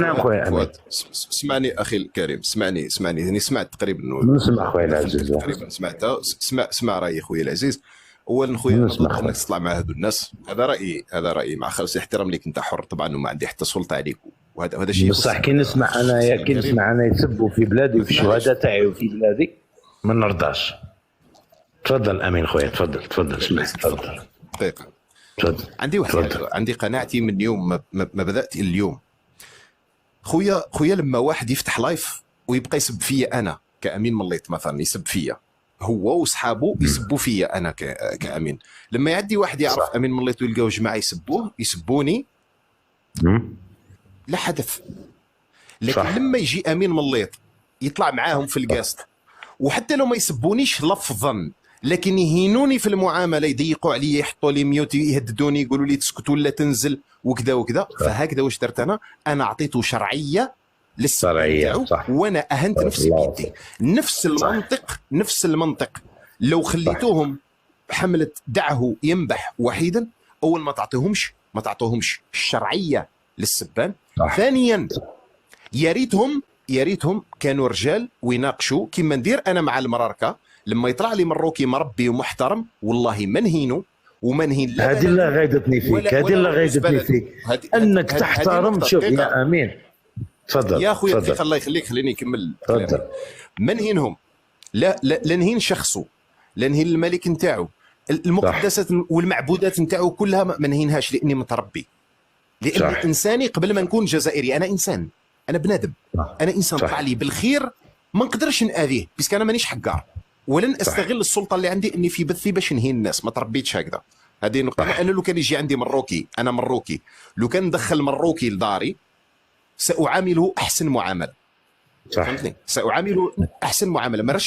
نعم خويا امين. اسمعني اخي الكريم، اسمعني يعني سمعت تقريبا نسمع خويا العزيز، تقريبا سمعتها. اسمع رايي خويا العزيز. اولا خويا انا ضد انك تطلع مع هذو الناس، هذا رايي مع خالص الاحترام ليك، انت حر طبعا وما عندي حتى سلطه عليك، وهذا شيء بصح كي نسمع انا يسبوا في بلادي وفي الشهداء تاعي وفي بلادي ما نرضاش. تفضل امين خويا، تفضل اسمح. تفضل دقيقه. تفضل. عندي قناعتي من يوم ما بدات اليوم. خويا لما واحد يفتح لايف ويبقى يسب فيا انا كامين مليط مثلا، يسب فيا هو وصحابه، يسبوا فيا انا كامين. لما يعدي واحد يعرف صح. امين مليط ويلقاو جماعه يسبوني لا حدث. لكن صح. لما يجي امين مليط يطلع معاهم في القاست، وحتى لو ما يسبونيش لفظا لكن يهينوني في المعامله، يضيقوا علي، يحطوا لي ميوت، يهددوني، يقولوا لي تسكت ولا تنزل وكذا. فهكذا واش درت انا اعطيته شرعيه للشرعيه، وانا اهنت نفسي بيدي. نفس المنطق لو خليتوهم حمله دعه ينبح وحيدا، اول ما تعطوهمش الشرعيه للسبان. ثانيا يا ريتهم كانوا رجال ويناقشوا كيما ندير انا مع المراركه. لما يطلع لي مروكي مربي ومحترم والله ما نهينه وما نهين. هذه اللي غايدتني فيك، انك تحترم. شوف يا امين، تفضل يا اخويا دقيقه الله يخليك، خليني نكمل. ما نهينهم، لا نهين شخصه، لا نهين الملك نتاعو، المقدسات والمعبودات نتاعو كلها ما نهينهاش، لاني متربي، لاني انساني قبل ما نكون جزائري. انا انسان، انا بنادم، انا انسان طلع لي بالخير ما نقدرش ناذيه بس انا مانيش حقار، ولن استغل السلطه اللي عندي اني في بثي باش نهي الناس. ما تربيتش هكذا. هذه نقطه. انا لو كان يجي عندي مروكي، انا مروكي، لو كان ندخل مروكي لداري ساعامله احسن معامله. فهمتني؟ ساعامله احسن معامله.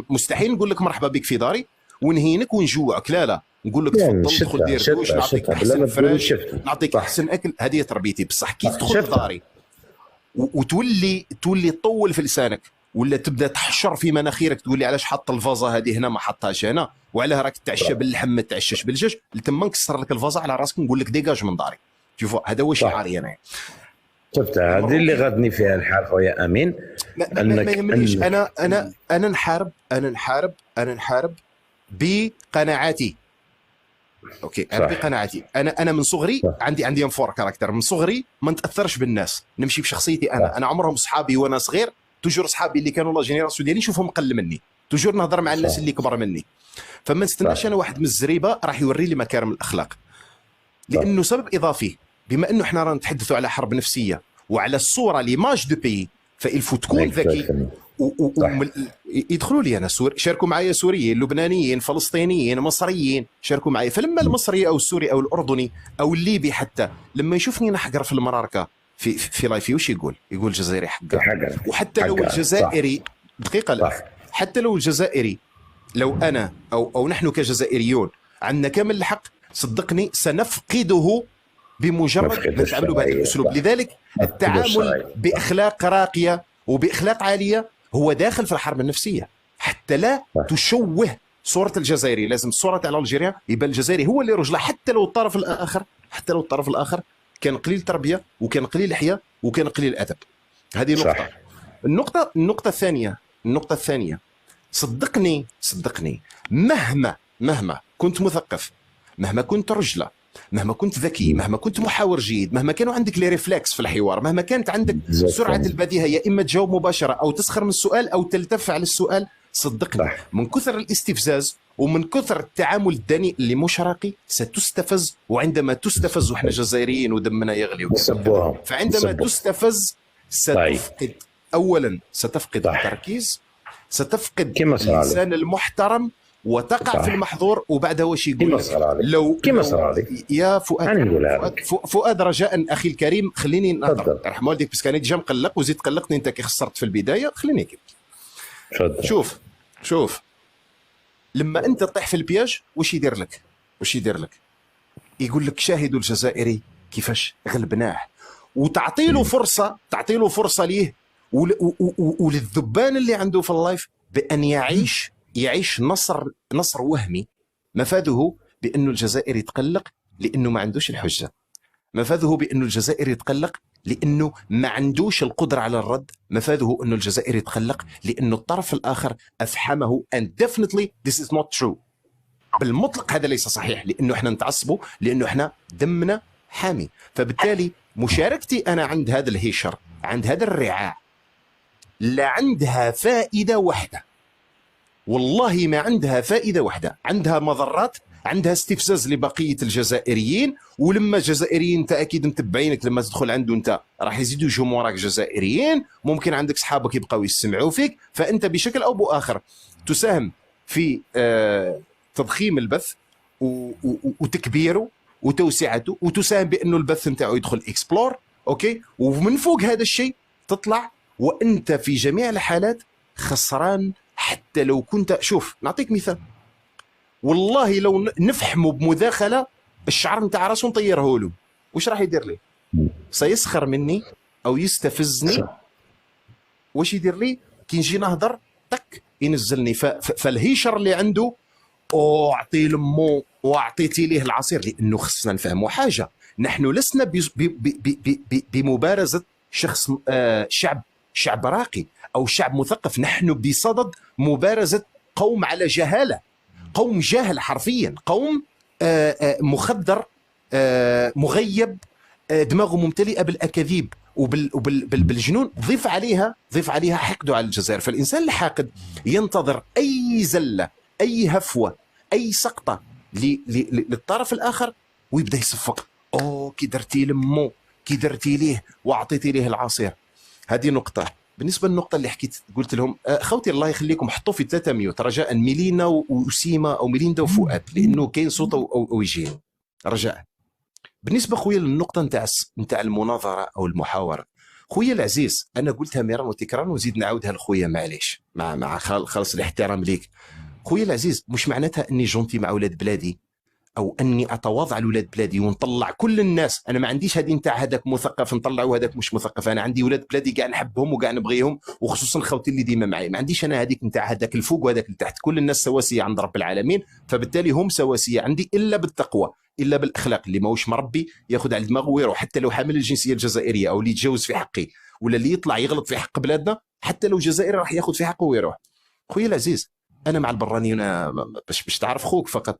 مستحيل نقول لك مرحبا بك في داري ونهينك ونجوعك، لا نقول لك تفضل دخل دير دوش، نعطيك احسن فراش، نعطيك احسن اكل. هذه تربيتي. بصح كي تدخل داري وتولي تطول في لسانك، ولا تبدا تحشر في مناخيرك، تقول لي علاش حط الفازه هذه هنا ما حطهاش هنا، وعلاه راك تعشى باللحم ما تعشاش بالدجاج، تما نكسر لك الفازه على راسك نقول لك ديجاج من داري. شوفوا هذا هو شعاري انا. شفت هذه اللي غادني فيها الحال خويا امين. ما يهمنيش. انا نحارب بقناعاتي. اوكي انا بقناعاتي. انا من صغري عندي انفور كاركتر. من صغري ما نتاثرش بالناس، نمشي بشخصيتي انا عمرهم صحابي وانا صغير توجور صحابي اللي كانوا لا جينيراسيون ديالي نشوفهم اقل مني، توجور نهضر مع الناس اللي كبر مني. فما نستناش انا واحد من الزريبه راح يوري لي مكارم الاخلاق، لانه سبب اضافي. بما انه احنا رانا نتحدثوا على حرب نفسيه وعلى الصوره ليماج دو بي، فالفو تكون ذكي. يدخلوا لي انا شاركوا معايا سوريين، لبنانيين، فلسطينيين، مصريين، شاركوا معايا. فلما المصري او السوري او الاردني او الليبي حتى لما يشوفني نحقر في المراركه في لايفي وش يقول الجزائري حقا. وحتى لو الجزائري دقيقه، لا حتى لو الجزائري، لو انا او نحن كجزائريون عندنا كامل الحق، صدقني سنفقده بمجرد ما نتعاملوا بهذا الاسلوب. لذلك التعامل باخلاق راقيه وباخلاق عاليه هو داخل في الحرب النفسيه، حتى لا تشوه صوره الجزائري. لازم الصوره تاع الجزائري يبقى الجزائري هو اللي رجله، حتى لو الطرف الاخر كان قليل تربيه وكان قليل حياه وكان قليل ادب. هذه نقطه. النقطه الثانيه صدقني مهما كنت مثقف، مهما كنت رجله، مهما كنت ذكي، مهما كنت محاور جيد، مهما كانوا عندك لي ريفلكس في الحوار، مهما كانت عندك سرعه البديهه، يا اما تجاوب مباشره او تسخر من السؤال او تلتف على السؤال، صدقني من كثر الاستفزاز ومن كثر التعامل الدنيء اللي مش راقي ستستفز. وعندما تستفز، وإحنا جزائريين ودمنا يغلي فعندما تستفز ستفقد أولا التركيز، ستفقد اللسان المحترم وتقع في المحظور. وبعدها وش يقول لو يا فؤاد رجاء أخي الكريم خليني نهضر، رحم والديك، بس كان ديجا مقلق وزيد قلقتني أنت كي خسرت في البداية. خليني كيف شوف لما انت تطيح في البياج وش يدير لك؟ يقول لك شاهدوا الجزائري كيفاش غلبناه، وتعطي له فرصه ليه وللذبان اللي عنده في اللايف بان يعيش نصر وهمي مفاده بانه الجزائري يتقلق لانه ما عندوش الحجه، مفاده بأنه الجزائر يتقلق لأنه ما عندوش القدرة على الرد. مفاده أنه الجزائر يتقلق لأنه الطرف الآخر أفحمه and definitely this is not true. بالمطلق هذا ليس صحيح، لأنه احنا نتعصبوا، لأنه احنا دمنا حامي. فبالتالي مشاركتي أنا عند هذا الهيشر، عند هذا الرعاع، لا عندها فائدة واحدة، والله ما عندها فائدة واحدة. عندها مضرات، عندها استفزاز لبقية الجزائريين، ولما الجزائريين انت اكيد متبعينك، لما تدخل عنده انت راح يزيدوا يجوا وراك جزائريين، ممكن عندك اصحابك يبقاو يسمعوا فيك، فانت بشكل او باخر تساهم في تضخيم البث وتكبيره وتوسعته، وتساهم بانه البث نتاعو يدخل اكسبلور. اوكي، ومن فوق هذا الشيء تطلع وانت في جميع الحالات خسران. حتى لو كنت، شوف نعطيك مثال، والله لو نفحموا بمداخله الشعر نتاع راسه نطيره له، واش راح يدير لي؟ سيسخر مني او يستفزني. واش يدير لي؟ كي نجي نهضر تك ينزلني. فالهيشر اللي عنده اعطي لمو واعطيتي ليه العصير، لانه خصنا نفهموا حاجه، نحن لسنا بمبارزه شخص شعب راقي او شعب مثقف، نحن بصدد مبارزه قوم على جهاله، قوم جاهل حرفيا، قوم مخدر، مغيب، دماغه ممتلئه بالاكاذيب وبالجنون. ضيف عليها حقده على الجزائر. فالانسان الحاقد ينتظر اي زله، اي هفوه، اي سقطه للطرف الاخر ويبدا يصفق. كي درتي لمو، كي درتي ليه واعطيتي ليه العصير. هذه نقطه. بالنسبه للنقطه اللي حكيت، قلت لهم خوتي الله يخليكم حطوا في 300 رجاء، ميلينا وسيما او ميليندا وفؤاد، لانه كاين صوت او يجي رجاء. بالنسبه خويا للنقطه نتاع المناظره او المحاوره، خويا العزيز انا قلتها مرارا وتكرارا ونزيد نعاودها لخويا، معليش، مع خالص الاحترام ليك خويا العزيز. مش معناتها اني جونتي مع اولاد بلادي او اني اتواضع لولاد بلادي ونطلع كل الناس. انا ما عنديش هذه نتاع هذاك مثقف نطلعوا وهذاك مش مثقف. انا عندي ولاد بلادي كاع نحبهم وكاع نبغيهم، وخصوصا خوتي اللي ديما معي. ما عنديش انا هذيك نتاع هذاك الفوق وهذاك التحت. كل الناس سواسيه عند رب العالمين، فبالتالي هم سواسيه عندي، الا بالتقوى، الا بالاخلاق. اللي ماهوش مربي ياخذ على دماغه ويروح، حتى لو حامل الجنسيه الجزائريه او اللي يتجوز في حقي ولا اللي يطلع يغلط في حق بلادنا، حتى لو جزائري راح ياخذ في حقه ويروح. خويا العزيز انا مع البرانيين، باش تعرف خوك فقط،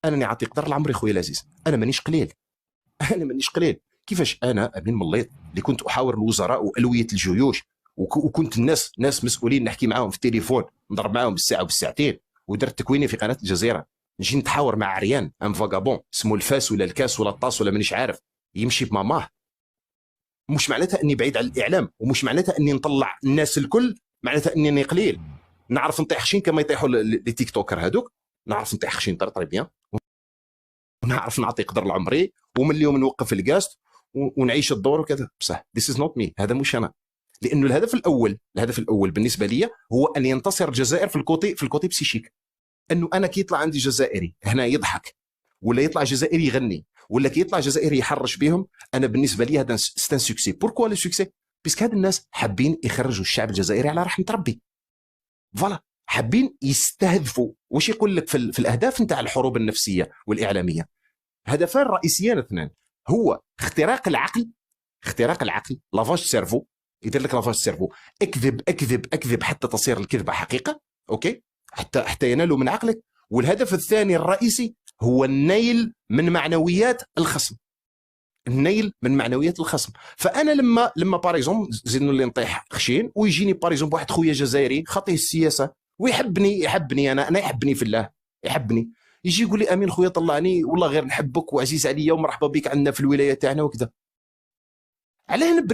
انا نعطي قدر العمري خويا العزيز. انا مانيش قليل، انا مانيش قليل. كيفاش انا امين مليط اللي كنت احاور الوزراء والويه الجيوش، وكنت ناس مسؤولين نحكي معاهم في التليفون، نضرب معاهم بالساعه وبالساعتين، ودرت تكويني في قناه الجزيره، نجي نتحاور مع عريان ام فاغابون اسمه الفاس ولا الكاس ولا الطاس ولا مانيش عارف، يمشي بماماه. مش معناتها اني بعيد عن الاعلام، ومش معناتها اني نطلع الناس الكل معناتها اني قليل. نعرف نطيح خشين كما يطيحوا لي تيك توكر هذوك، نعرف نطيح خشين طري بيان، ونعرف نعطي قدر العمري، ومن اليوم نوقف القاست ونعيش الدور وكذا. بصح this is not me، هذا مش انا. لانه الهدف الاول بالنسبه لي هو ان ينتصر الجزائر في الكوتي بسيشيك. انه انا كي يطلع عندي جزائري هنا يضحك، ولا يطلع جزائري يغني، ولا كي يطلع جزائري يحرش بهم، انا بالنسبه لي هذا ستان سوكسي. بوركوا لو سوكسي؟ باسكو هاد الناس حابين يخرجوا الشعب الجزائري على رحمه ربي. فوالا، حابين يستهدفوا. واش يقول لك في الاهداف نتاع الحروب النفسيه والاعلاميه؟ هدفان رئيسيان اثنان، هو اختراق العقل، لافاج سيرفو، يدير لك لافاج سيرفو، اكذب حتى تصير الكذبه حقيقه. اوكي، حتى ينالوا من عقلك. والهدف الثاني الرئيسي هو النيل من معنويات الخصم، فانا لما باريزون زينو اللي نطيح خشين ويجيني باريزون واحد خويا جزائري خاطيه السياسه ويحبني انا يحبني في الله، يحبني، يجي يقول لي امين خويا طلعني والله غير نحبك وعزيز عليا ومرحبا بك عندنا في الولايه تاعنا وكذا. علاه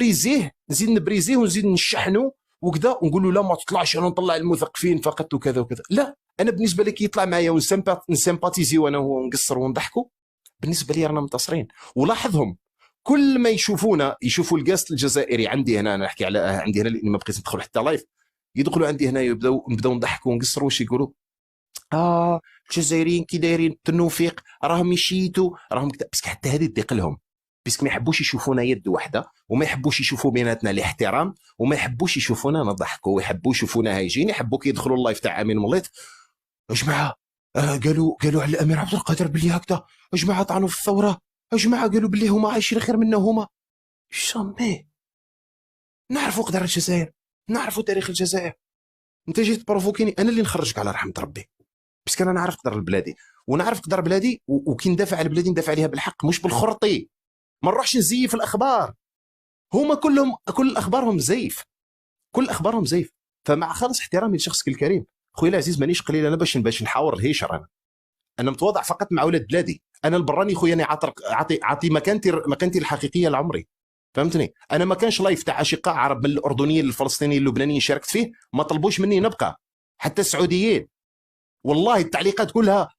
نزيد نبريزيه ونزيد نشحنه وكذا ونقول له لا ما تطلعش، انا نطلع المثقفين فقط وكذا وكذا. لا، انا بالنسبه لي كي يطلع معايا ونسمباتيزي وانا هو نقصر ونضحكوا، بالنسبه لي رانا منتصرين. ولاحظهم كل ما يشوفوا القاست الجزائري عندي هنا، انا نحكي على عندي هنا لاني ما بقيت ندخل حتى لايف، يدخلوا عندي هنا يبداو نضحكوا ونقصروا. واش يقولوا؟ الجزائريين كي دايرين التنوفيق راهم يشيتوا راهم كذا. بس حتى هذه تضيق لهم، بس ما يحبوش يشوفونا يد واحده، وما يحبوش يشوفوا بيناتنا الاحترام، وما يحبوش يشوفونا نضحكوا، ويحبوا يشوفونا هايجين. يحبوا كي يدخلوا اللايف تاع امين مليط، يا جماعه قالوا على الامير عبد القادر بلي هكذا، يا جماعه طعنوا في الثوره، يا جماعه قالوا باللي هما عايشين خير منا هما. شامي نعرفوا قدر الجزائر، نعرفوا تاريخ الجزائر. انت جيت تبروفوكيني، انا اللي نخرجك على رحمه ربي، بس انا نعرف قدر بلادي ونعرف قدر بلادي، وكي ندافع على بلادي ندافع عليها بالحق مش بالخرطي. ما نروحش نزيف الاخبار، هما كلهم كل اخبارهم زيف، كل اخبارهم زيف. فمع خالص احترامي لشخصك الكريم خويا العزيز مانيش قليل، انا باش نحاور الهيشر، انا متواضع فقط مع اولاد بلادي. انا البراني خويا انا عاطي مكانتي الحقيقيه لعمري، فهمتني؟ انا ما كانش لايف تاع اشقاء عرب من الاردنيين الفلسطينيين اللبنانيين شاركت فيه ما طلبوش مني نبقى، حتى السعوديين والله التعليقات كلها.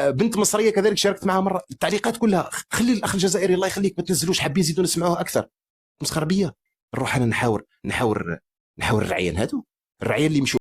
بنت مصريه كذلك شاركت معها مره، التعليقات كلها خلي الاخ الجزائري الله يخليك ما تنزلوش، حابين يزيدوا نسمعوه اكثر. مسخره بيا. نروح انا نحاور الرعيان هادو، الرعيان اللي يمشوا